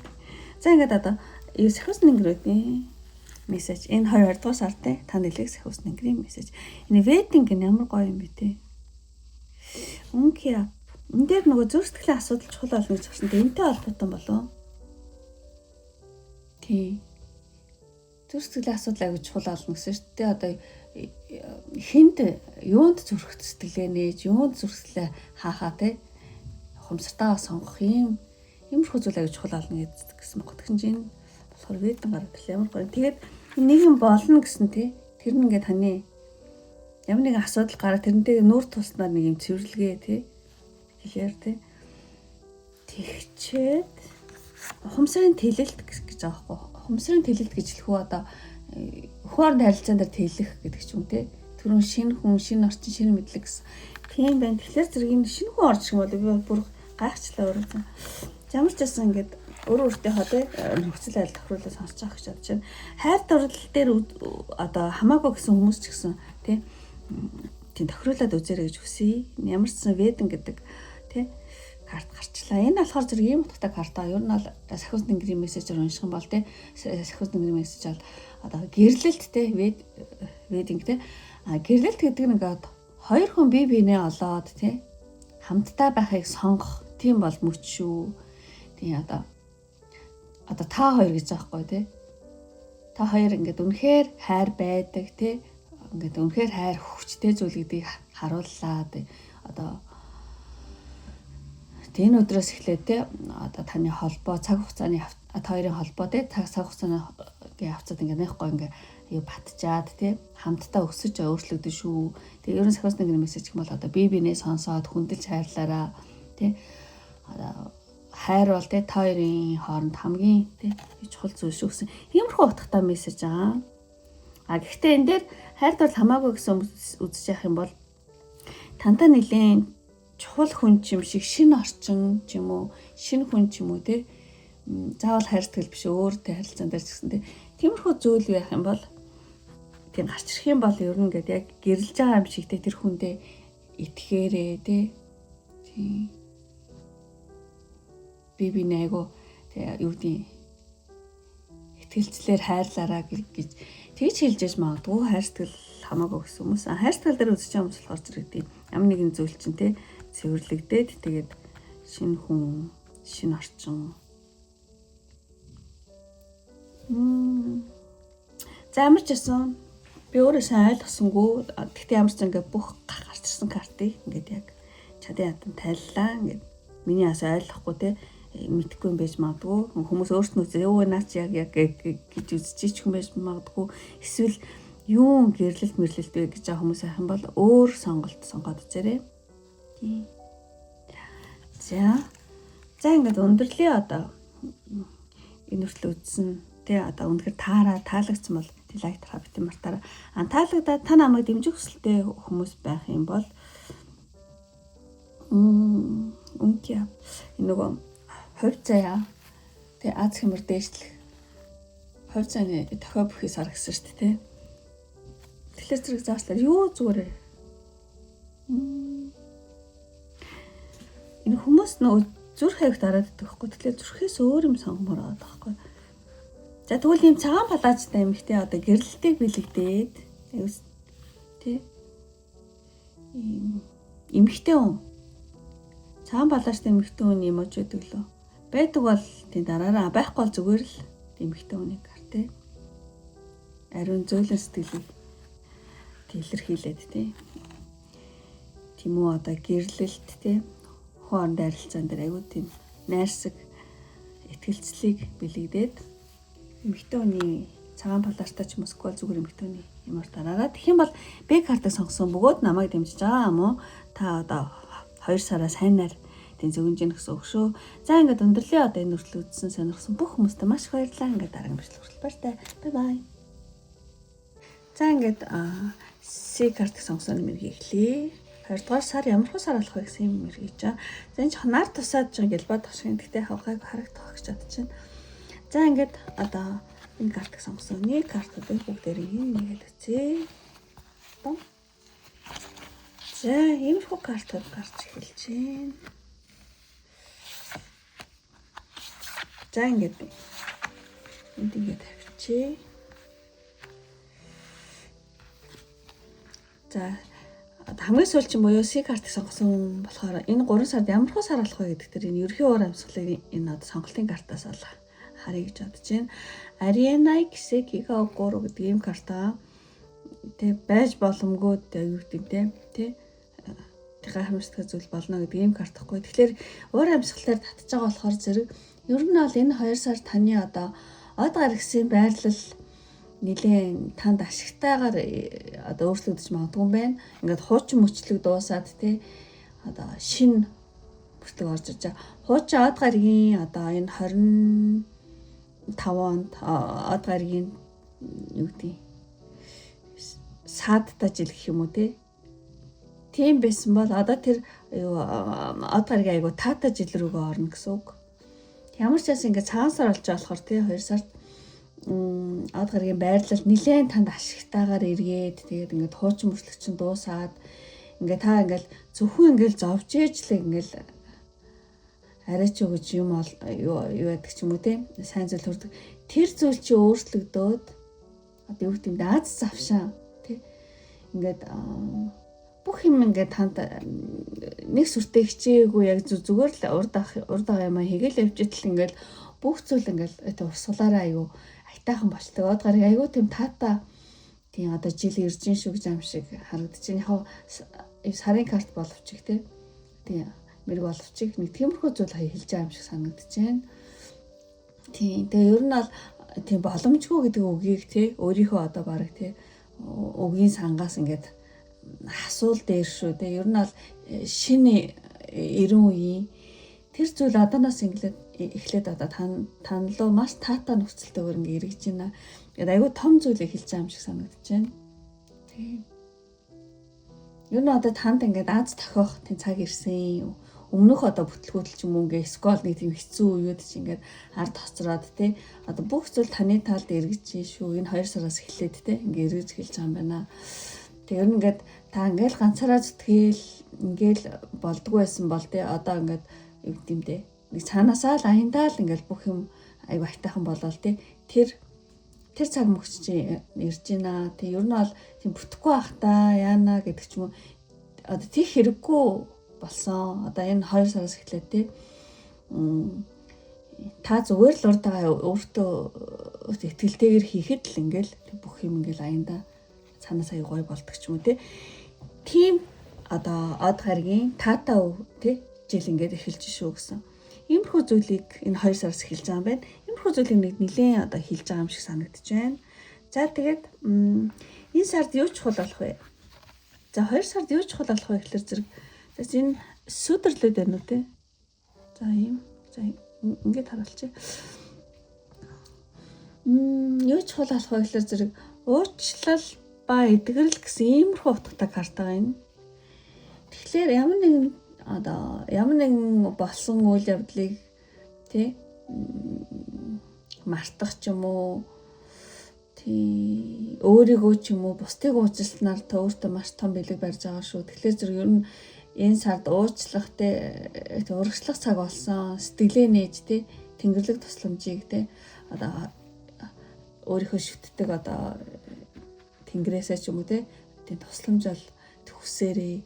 За ингээд одоо сахиус нэнгэрүүдийн мессеж энэ 2 дугаар сар та нэлээд сахиус нэнгэрийн мессеж. Энэ вэдинг ямар гоё юм бэ те. Үнки ап. Энд дээр нөгөө зүрх сэтгэлийн асуудал чухал болно гэж хэлсэн. Энтэй холбоотой болов. Тий. Зүрх сэтгэлийн асуудал аягүй чухал болно гэсэн шүү дээ. Одоо хинт юунд зүрх сэтгэлээ нээж, юунд зүрх сэтгэлээ хаахаа те. Хумсартаа сонгох иймэрхүү зүйл аягүй чухал болно гэсэн байна. Тэгсэн чинь болохоор вэдинг гараад ямар гоё. Тэгээд нэг юм болно гэсэн тий. Тэр нь ингээ таны ямар нэгэн асуудал гараад тэрнтэйг нүүр туснаар нэг юм цэвэрлэгээ тий. Тэгэхээр тий. Тэгчээд ухамсарын тэлэлт гэж байгаа байхгүй. Ухамсарын тэлэлт гэж хэлэх үү одоо хооронд харилцаан дээр тэлэх гэдэг ч юм тий. Түрүүн шинэ хүн, шинэ орчин, шинэ мэдлэг гэсэн. Тийм байна. Тэгэхээр зэрэг энэ шинэ хүн орж ирэх юм бол би бүр гайхчлаа өөрөө. Ямар ч байсан ингээд өөрөө өөртөө тий нөхцөл байдал тохируулаад сонсож байгаа гэж бодож байна. Хайр дурлал дээр одоо хамаагүй гэсэн хүмүүс ч гэсэн тий тийм тохируулаад үзээрэй гэж хүсье. Ямар ч сан вэдинг гэдэг тий карт гарчлаа. Энэ болохоор зэрэг ийм утгатай карт аа. Ер нь бол сахиус тэнгэрийн мессежээр унших юм бол те сахиус тэнгэрийн мессеж бол одоо гэрлэлт те вединг те гэрлэлт гэдэг нь ингээд хоёр хүн бие биенээ олоод те хамтдаа байхыг сонгох тийм бол мөч шүү. Тийм одоо та хоёр гэж байгаа байхгүй те. Та хоёр ингээд үнэхээр хайр байдаг те. Ингээд үнэхээр хайр хүчтэй зүйл гэдгийг харууллаа те. Одоо энэ өдрөөс эхлээд те одоо таны холбоо цаг хугацааны та хоёрын холбоо те цаг хугацааны явцад ингээд нэхгүй ингээд юу батчаад те хамтдаа өсөж өөрчлөгдөн шүү. Тэгээ ерөн сахиус нэг мессеж гэх юм бол одоо бие биенээ сонсоод хүндэлж хайрлаараа те одоо хайр бол те та хоёрын хооронд хамгийн те чухал зүйл шүү гэсэн иймэрхүү утгатай мессеж аа. Гэхдээ энэ дээр хайрт бол хамаагүй гэсэн үзэж явах юм бол тантай нэлийн чухал хүн ч юм шиг шинэ орчин ч юм уу шинэ хүн ч юм уу те заавал хайрцагт биш өөртөө харилцаан дээр ч гэсэн те тиймэрхүү зүйл байх юм бол тийм гарч ирэх юм бол ер нь ингээд яг гэрэлж байгаа юм шиг те тэр хүндээ итгэхээрээ те тийм би найгуу те юу гэдэг итгэлцлэр хайрлаараа гэж тэгж хэлжээж магадгүй хайрцагт хамаагүй гэсэн хүмүүс хайрцагт дээр үзэж байгаа хүмүүс болохоор зэрэг тийм ямар нэгэн зүйл чинь те цэвэрлэгдээд тэгээд шинэ хүн шинэ орчин за ямар ч гэсэн би өөрөө сайн ойлгосонгүй гэхдээ ямар ч ингээд бүх гарч ирсэн картыг ингээд яг чадын ятан тайллаа ингээд миний бас ойлгохгүй те мэдхгүй юм байж магадгүй хүмүүс өөрснөө юу наач яг гэж үзчих хүн байж магадгүй эсвэл юу гэрлэлт мэрлэлт вэ гэж хүмүүс хайх юм бол өөр сонголт сонгоод үзээрэй. За ингээд өндөрлөө одоо энэ хүртэл үзсэн тэ одоо үнэхээр таалагдсан бол лайк тараа битэн мартаараа таалагдаад та намайг дэмжих хүсэлтэй хүмүүс байх юм бол үнэхээр энэ нөгөө хувь заяа тэ аз хэмэр дээшлэх хувь заяаны тохио бүхий сар гэсэн шүү дээ тэ. Тэгэхээр зэрэг заашлаа юу зүгээр энэ хүмүүс нөгөө зүрх хавьд дараад байдаг байхгүй. Тэгэхээр зүрхээс өөр юм сонгомоор байгаа байхгүй. За тэгвэл ийм цагаан палаажтай эмэгтэй одоо гэрлэлтийг бэлэгдээд тий эмэгтэй хүн цагаан палаажтай эмэгтэй хүн юм очиж байдаг лөө байдаг бол тий дараараа байхгүй бол зүгээр л эмэгтэй хүнийг гар тий ариун зөөлөн сэтгэлийг илэрхийлээд тий тийм үү одоо гэрлэлт тий хооронд харилцаан дээр аягүй тийм найрсаг итгэлцлийг бэлэгдээд эмэгтэй хүний цагаан палаастай ч Москва зүгээр эмэгтэй хүний ямар дараараа тэгэх юм бол Б картыг сонгосон бөгөөд намайг дэмжиж байгаа юм уу та одоо 2 сараа сайнаар тийм зөвөнж гин гэсэн үг шүү. За ингээд өндөрлөө одоо энэ хүртэл үзсэн сонирхсан бүх хүмүүстээ маш их баярлалаа. Ингээд дараагийн бичлэг хүртэл баяртай. Бай. За ингээд С картыг сонгосон нэмэр хийхлээ. 2 дугаар сар ямар хөө сар болох вэ гэсэн юм мэргэж байгаа. За энэ чанар тусаад ч гэлбад тохшин гэхдээ хавхайг харагдах гэж бодож байна. За ингээд одоо энэ картыг сонгосон. Нэг картуудыг бүгдээрээ нэгээд үзье. За иймэрхүү картууд гарч эхэлж байна. За ингээд энд ингээд тавьчих. За хамгийн сүүлчийн буюу С картыг сонгосон болохоор энэ 3 сард ямар хөө сар болох вэ гэдэг дээр энэ ерхий уур амьсгалыг энэ одоо сонголтын картаас олох харъя гэж бодож байна. Ариенай Кисекига Окоро гэдэг ийм карта тэг байж боломгүй юу гэдэг те гайхамшигтай зүйл болно гэдэг ийм карт гэхгүй. Тэгэхээр уур амьсгалаар татж байгаа болохоор зэрэг ер нь бол энэ 2 сар таны одоо од гаргасан байрлал нэлээд танд ашигтайгаар одоо өөрчлөгдөж магадгүй юм байна. Ингээд хуучин мөчлөг дуусаад те одоо шинэ бүртлэг орж иж байгаа. Хуучин од гаргийн одоо энэ 25 онд од гаргийн юу гэдэг саадтай жил гэх юм уу те. Тийм байсан бол одоо тэр од гаргийн айгу таатай жил рүүгээ орно гэсэн үг. Ямар ч бас ингээд цагаан сар болж байгаа болохоор те 2 сард од гаргийн байрлал нэлээд танд ашигтайгаар эргээд тэгээд ингээд хуучин мөрчлөг чинь дуусаад ингээд та ингээд зөвхөн ингээд зовж ээжлээ ингээд арайч өгж юм юу яадаг ч юм уу те сайн зүйл хүрдэг. Тэр зүйл чи өөрчлөгдөөд одоо юу гэдэм Аз завшаа те ингээд бүх юм ингээд танд нэг сүртэй хичээгүй яг зүгээр л урд ага юм хийгээл явж итэл ингээд бүх зүйл ингээд урсгалаараа аюу айтаахан болтойг. Од гарыг аюу тийм таата тийм одоо жил ирж ин шүү гэж юм шиг харагдаж байна. Яг сарын карт боловч их те тийм мэрэг боловч их нэг тиймэрхүү зүйл хэлж байгаа юм шиг санагдаж байна. Тийм тэгээ ер нь бол тийм боломжгүй гэдэг үгийг те өөрийнхөө одоо баг те үгийн сангаас ингээд асуул дээр шүү те ер нь бол шинэ 90 үеийн тэр зүйл одооноос эхлээд одоо танлуу маш таатай нөхцөлтэйгээр ингээд эргэж байна. Тэгээд айгүй том зүйлийг хэлж байгаа юм шиг санагдаж байна. Тийм. Ер нь одоо танд ингээд Аз тохиох тийм цаг ирсэн. Өмнөх одоо бүтлгүүтэл ч юм уу ингээд скол нэг тийм хэцүү үеуд чи ингээд ард хоцроод те одоо бүх зүйл таны талд эргэж шүү. Энэ 2 сараас эхлээд те ингээд эргэж хэлж байгаа юм байна. Тэг ер нь ингээд та ингээд ганцаараа зүтгэл ингээд болдгоо байсан бол те одоо ингээд юу гэдэм те нэг цаанаасаа л аяндаа л ингээд бүх юм айгүй айтайхан болол те тэр цаг мөч чи ирж байна. Тэг ер нь бол тийм бүтэхгүй байх та яана гэдэг ч юм уу одоо тийх хэрэггүй болсон. Одоо энэ 2 сараас эхлээд те та зүгээр л урдаа өөртөө итгэлтэйгээр хийхэд л ингээл бүх юм ингээл аяндаа цаанаас аяг гой болдог ч юм уу те. Тийм одоо од гаргийн таата те жил ингээд эхэлж шүү гэсэн. Иймэрхүү зүйлийг энэ 2 сараас эхэлж байгаа юм байна. Иймэрхүү зүйлийг нэг нэлээд одоо хэлж байгаа юм шиг санагдаж байна. За тэгээд энэ сард юу чухал болох вэ? За 2 сард юу чухал болох вэ гэхэлэр зэрэг энэ сүдэрлүүд байна уу те. За ийм. За ингээд харуулчих. Юу чухал болох вэ гэхэлэр зэрэг уучлал ба эдгэрэл гэсэн иймэрхүү утгатай карт байгаа юм. Тэгэхээр ямар нэгэн болсон үйл явдлыг тий мартах ч юм уу тий өөрийгөө ч юм уу бусдыг уучлснаар та өөртөө маш том бэлэг барьж байгаа шүү. Тэгэхээр зэрэг ер нь энэ сард уучлах тий урагшлах цаг болсон сэтгэлээ нээж тий тэнгэрлэг тусламжийг тий одоо өөрийнхөө шүтдэг одоо тэнгэрээсээ ч юм уу тий тусламж бол төгсөөрэй.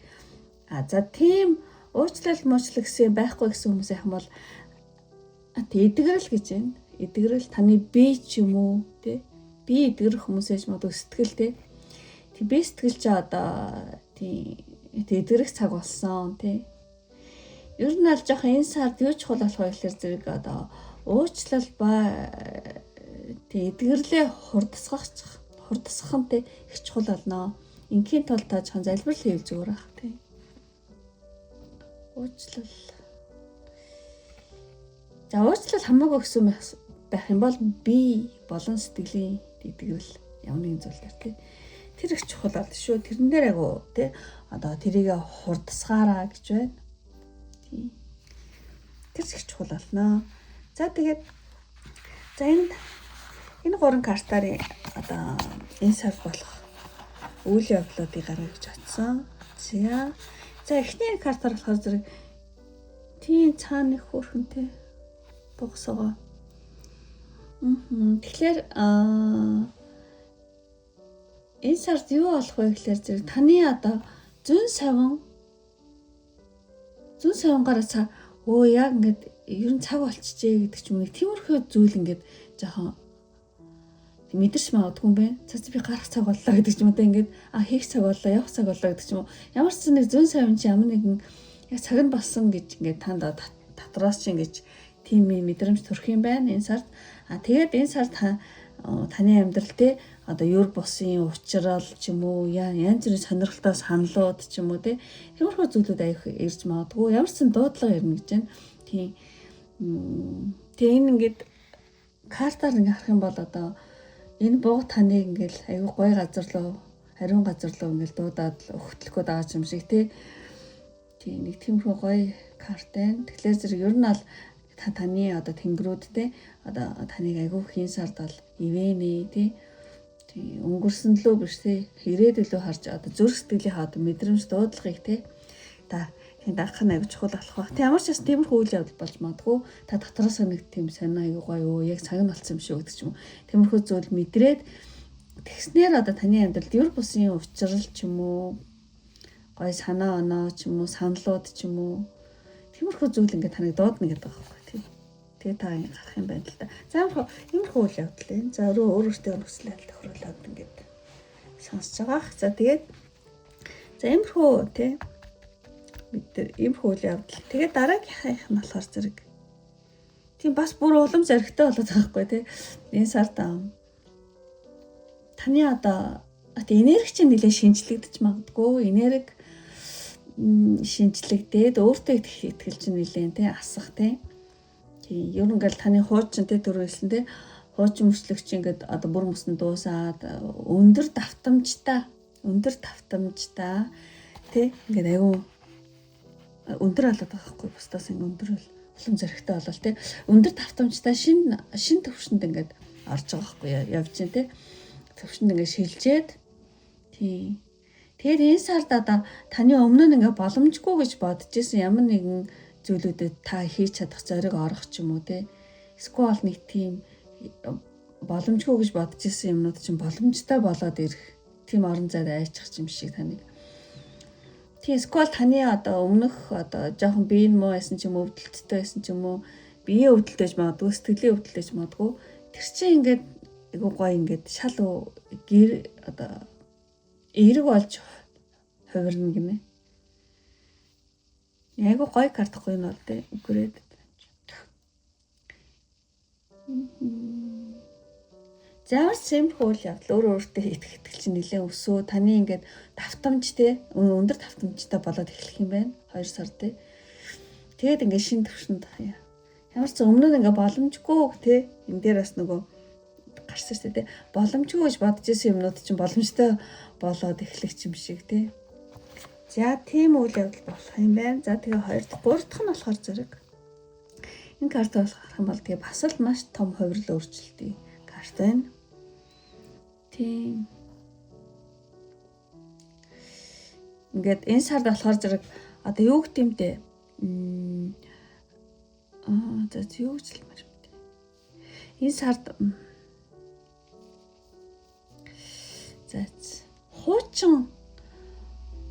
За тийм уучлал муучлал гэсэн байхгүй гэсэн хүмүүс яхан бол эдгэрэл гэж байна. Эдгэрэл таны бие ч юм уу тий би эдгэрэх хүмүүсээс мод сэтгэл тий би сэтгэл чи одоо тий эдгэрэх цаг болсон тий. Ер нь аль жоох энэ сард юу чухал болох вэ гэхээр зэрэг одоо уучлал ба тий эдгэрлээ хурдсах нь тий их чухал болно. Ингийн тулд та жоохон залбирал хийвэл зүгээр ах тий. Уучлал. За уучлал хамаагүй гэсэн байх юм бол би болон сэтгэлийн эдгэрэл ямар нэгэн зүйл дээр тий. Тэр их чухал бол шүү. Тэрэн дээр агуу тий одоо тэрийг хурдсгаараа гэж байна. Тий. Тэр их чухал болно. За тэгээд энэ 3 картаар одоо энэ сар болох үйл явдлуудыг гаргаж очсон. За эхний картаар болохоор зэрэг тийм цаана их хөрхөнтэй богсогоо. Тэгэхээр энэ сард юу болох вэ гэхээр зэрэг таны одоо зүүн савнгаараа яг ингээд ер нь цаг болчихжээ гэдэг ч юм уу тиймэрхүү зүйл ингээд жоохон мэдэрч магадгүй юм байна. Цац би гарах цаг боллоо гэдэг ч юм уу ингээд хийх цаг боллоо, явах цаг боллоо гэдэг ч юм уу. Ямар ч нэг зүүн савн чи ямар нэгэн яг цаг нь болсон гэж ингээд танд татраас чи ингэж тийм мэдрэмж төрөх юм байна энэ сард. Тэгээд энэ сард таны амьдрал те одоо юр бусын уучрал ч юм уу янз бүрийн сонирхолтой саналууд ч юм уу те тиймэрхүү зүйлүүд аявих ирж магадгүй. Ямар ч дуудлага ирнэ гэж байна. Тийм. Тэгээ энэ ингээд картаар ингээ харах юм бол одоо энэ бууг таныг ингээл аюу гой газар руу, ариун газар руу ингээл дуудаад өгтлөх гээд байгаа юм шиг тий. Нэг тиймэрхүү гоё карт байна. Тэгэхээр зэрэг ер нь бол таны одоо тэнгэрүүд тий одоо таныг аюу хийн сард бол ивэнэ тий. Өнгөрсөн лөө биш тий. Ирээдүлөө харж одоо зүрх сэтгэлийнхаа одоо мэдрэмж дуудлагыг тий. Тийм дагах нь аяг чухал болох байх. Ямар ч бас тиймэрхүү үйл явдал болж магадгүй та дотроос нэг тийм сонио аяг гоё юу яг цаг нь болсон юм шиг гэдэг ч юм уу. Тиймэрхүү зүйл мэдрээд тэгснээр одоо таны амьдралд ер бусын учрал ч юм уу гоё санаа оноо ч юм уу саналууд ч юм уу тиймэрхүү зүйл ингээд таныг дуудна гэдэг байгаа байхгүй. Тэгээ та гарах юм байна л да. За иймэрхүү үйл явдал энэ. За өөрөөсөө хүсэл байдал тохируулаад ингээд сонсож байгаа. За тэгээд за иймэрхүү тий бид иймэрхүү үйл явдал. Тэгээд дараагийнх нь болохоор зэрэг тийм бас бүр улам зоригтой болоод байгаа байхгүй тий. Энэ сард таны одоо энерги чинь нэлээд шинжлэгдэж магадгүй. Энерги шинжлэгдээд өөртөө итгэл чинь нэлээд тий асах тий. Тийм ер нь ингээл таны хуучин тий төрүүлсэн тий хуучин мөчлөгч ингээд одоо бүр мөсөн дуусаад өндөр давтамжтай тий ингээд аюу өндөр болоод байгаа хгүй бусдаас ингэ өндөр бол улам зэрэгтэй болол тий өндөр давтамжтай шин төвшөнд ингээд орж байгаа хгүй явж чинь тий төвшөнд ингээд шилжээд тий тэгээд энэ сард одоо таны өмнө нь ингээд боломжгүй гэж бодож исэн ямар нэгэн зүйлүүдэд та хийж чадах зориг орох ч юм уу тий эсвэл нэг тийм боломжгүй гэж бодож исэн юмнууд чинь боломжтой болоод ирэх тийм орон зайд айчих юм шиг таныг. Тийм эсвэл таны одоо өмнөх одоо жоохон биеийн муу байсан ч юм уу өвдөлттэй байсан ч юм уу биеийн өвдөлтөж магадгүй сэтгэлийн өвдөлтөж магадгүй тэр чинь ингээд айгуу гоё ингээд шал гэр одоо эерэг болж хувирна гинэ. Айгуу гоё картахгүй нь бол тэ үгрээд. Заавар симпл явдал өөртөө итгэл чинь нэлээд өсөө таны ингээд давтамж те өндөр давтамжтай болоод эхлэх юм байна 2 сар те. Тэгээд ингээд шин төвшөнд ямар ч өмнө нь ингээд боломжгүй те энэ дээр бас нөгөө гарсан шүү дээ те боломжгүй гэж бодож исэн юмнууд чинь боломжтой болоод эхлэх юм шиг те. За тийм үйл явдал болох юм байна. За тэгээ 2 дахь 3 дахь нь болохоор зэрэг энэ карт болох юм бол тэгээ бас л маш том хувирал өөрчлөлтийн карт байна. Тийм. Ингээд энэ сард болохоор зэрэг одоо юу гэдэг юм те за юу гэж хэлмээр юм те. Энэ сард за хуучин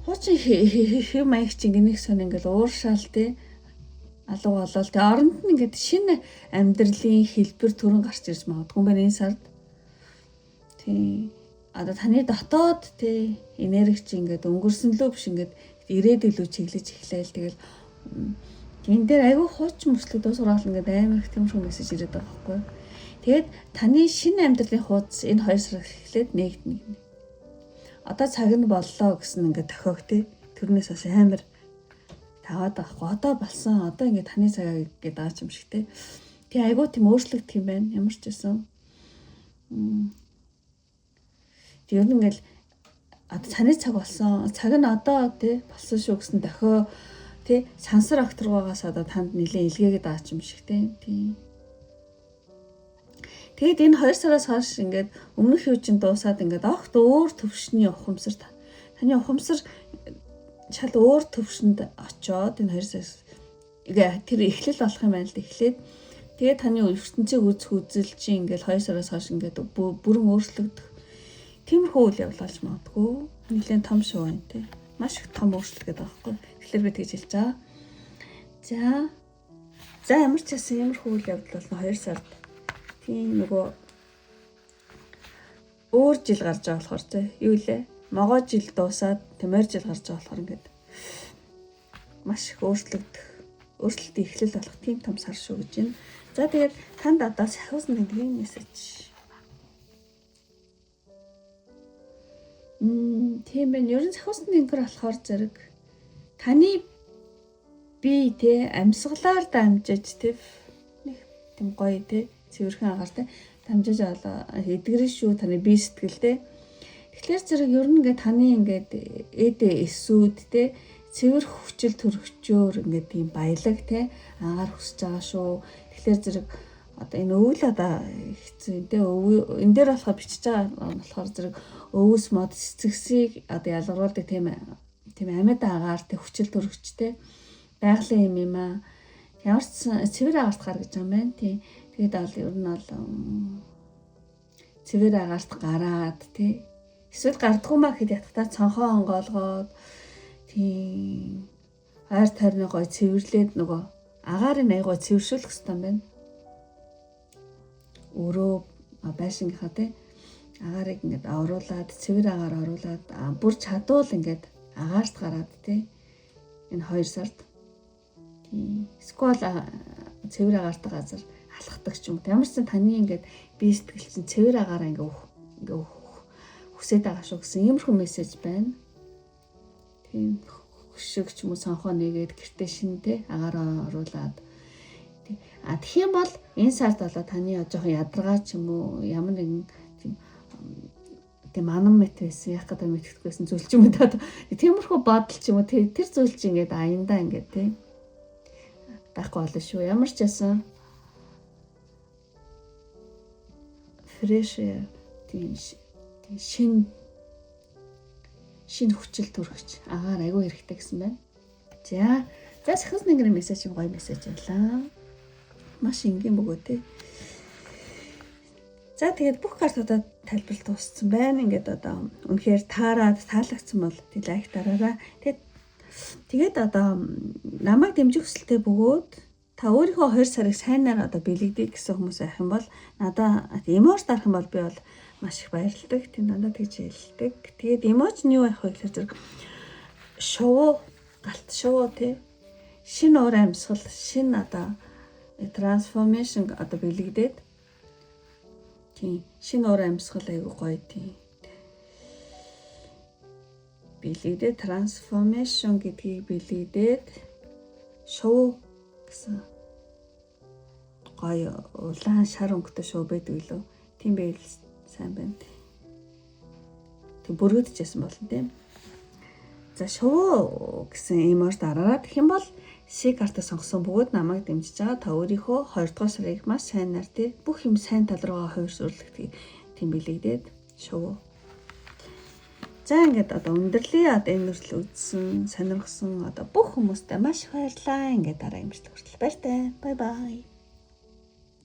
хэв маяг чинь гинэх сон ингээл ууршаал те алга болол те оронд нь ингээд шинэ амьдралын хэлбэр төрөн гарч ирж магадгүй юм байна энэ сард. Тийм одоо таны дотоод те энерги чи ингээд өнгөрсөн лөө биш ингээд ирээдүйлөө чиглэж эхлээл тэгэл энэ дээр айгүй хуучин мөслөг дуус ураал ингээд амар их тийм шүү мессеж ирээд байгаа байхгүй. Тэгээд таны шинэ амьдралын хуудас энэ 2 сар эхлээд нэгднэ. Одоо цаг нь боллоо гэсэн ингээд тохиог те тэрнээс бас амар таваад байхгүй. Одоо болсон. Одоо ингээд таны цагаа гэдэг аач юм шиг те. Тэг айгуу тийм өөрчлөгдөх юм байна. Ямар ч байсан. Тэг ер нь ингээд одоо таны цаг болсон. Цаг нь одоо те болсон шүү гэсэн дохио те сансар акторгоогоос одоо танд нэлээд илгээгээд аач юм шиг те. Тийм. Тэгэд энэ 2 сараас хойш ингээд өмнөх юу чинь дуусаад ингээд огт өөр төвшний ухамсар таны ухамсар шал өөр төвшөнд очоод энэ 2 сараас тэр эхлэл болох юм байна л эхлээд тэгээд таны ертөнцийг үзэх үзэл чинь ингээд 2 сараас хойш ингээд бүрэн өөрчлөгдөх тиймэрхүү үйл явдал болж магадгүй нэлээд том шүү байна те маш их том өөрчлөлт гэдэг байхгүй. Тэгэхээр би тэгж хэлж байгаа. За ямар ч гэсэн иймэрхүү үйл явдал болно 2 сард. Тийм нөгөө өөр жил гарч байгаа болохоор тий юу лээ могоо жил дуусаад тэмээр жил гарч байгаа болохоор ингээд маш их өөрчлөлт эхлэл болох тийм том сар шүү гэж байна. За тэгээд танд одоо сахиусан нэгэн мессеж тийм байна. Ер нь сахиусан нэгэн болохоор зэрэг таны бие тий амьсгалаар дамжиж тий нэг тийм гоё тий цэвэрхэн агаар те дамжиж олоо эдгэрэн шүү таны бие сэтгэлтэй. Тэгэхээр зэрэг ер нь ингээд таны ингээд эдэ эсүүд те цэвэр хүчил төрөгчөөр ингээд тийм баялаг те агаар хүсэж байгаа шүү. Тэгэхээр зэрэг одоо энэ өвөл одоо хэцүү те энэ дээр болохоор бичиж байгаа болохоор зэрэг өвс мод цэцгсийг одоо ялгаруулдаг тийм тийм амьд агаар тэг хүчил төрөгчтэй байгалийн юм аа. Ямар ч цэвэр агаарт гаргаж байгаа юм байна. Тийм. Тэгээд бол ер нь бол цэвэр агаарт гараад тий. Эсвэл гардггүй маа гэхэд ятгатаа цонхоо онгоолгоод тийм хайр тайрны гой цэвэрлээд нөгөө агарын айгуу цэвэршүүлэх хэрэгтэй юм байна. Өрөө байшингийнхаа тий агаарыг ингээд оруулаад цэвэр агаар оруулаад бүр чадвал ингээд агаарт гараад тий энэ 2 сард тий скол цэвэр агаартай газар алхдаг ч юм. Ямар ч таны ингээд бие сэтгэл чинь цэвэр агаараа ингээд хүсээд байгаа шүү гэсэн иймэрхүү мессеж байна. Тийм хөшөг ч юм уу сонхоо нэгээд гэртээ шинтэй агаараа оруулаад тий тэгэх юм бол энэ сард болоо таны жоохон ядаргаа ч юм уу ямар нэгэн тийм манам мэт байсан яг гэдэг мэдгэдэггүйсэн зүйл ч юм уу тиймэрхүү бодол ч юм уу тэр зүйл чинь ингээд аяндаа ингээд тий байхгүй болно шүү. Ямар ч ясан фрэш тийм шин хүчил төрөгч агаар айгүй хэрэгтэй гэсэн байна. За сахас нэгэн мессеж юм гоё мессеж байлаа. Маш энгийн бөгөө тий. За тэгээд бүх картуудаа тайлбарлалт дууссан байна. Ингээд одоо үнэхээр таарад таалагдсан бол тий лайк дараарай. Тэгээд одоо намайг дэмжих хүсэлтэй бөгөөд та өөрийнхөө 2 сарыг сайнаар одоо бэлэгдэе гэсэн хүмүүс авах юм бол надаа эмоц дарах юм бол би бол маш их баярлалдаг. Тийм дандаа тэгж хэлдэг. Тэгээд эмоц нь юу байх вэ гэхээр зэрэг шоу галт шоу тий шинэ уур амьсгал шинэ одоо трансформашн одоо бэлэгдээд тийм шинэ уур амьсгал айгуу гоё тийм бэлэгдээд трансформашн гэдгийг бэлэгдээд шоу гэсэн гоё улаан шар өнгөтэй шоу байдаг лөө. Тийм байл сайн байна. Тэг бүргэдчихсэн болно тийм. За шоу гэсэн эмоц дараараа тэгэх юм бол C карта сонгосон бөгөөд намайг дэмжиж байгаа та өөрийнхөө 2 дугаар сарыг маш сайнаар тий бүх юм сайн тал руугаа хувирсуулдаг тийм бэлэгдээд шоу. За ингээд одоо өндөрлөө одоо энэ нүртэл үзсэн сонирхсан одоо бүх хүмүүстээ маш баярлалаа. Ингээд дараа имжлэг хүртэл баяртай. Бай бай.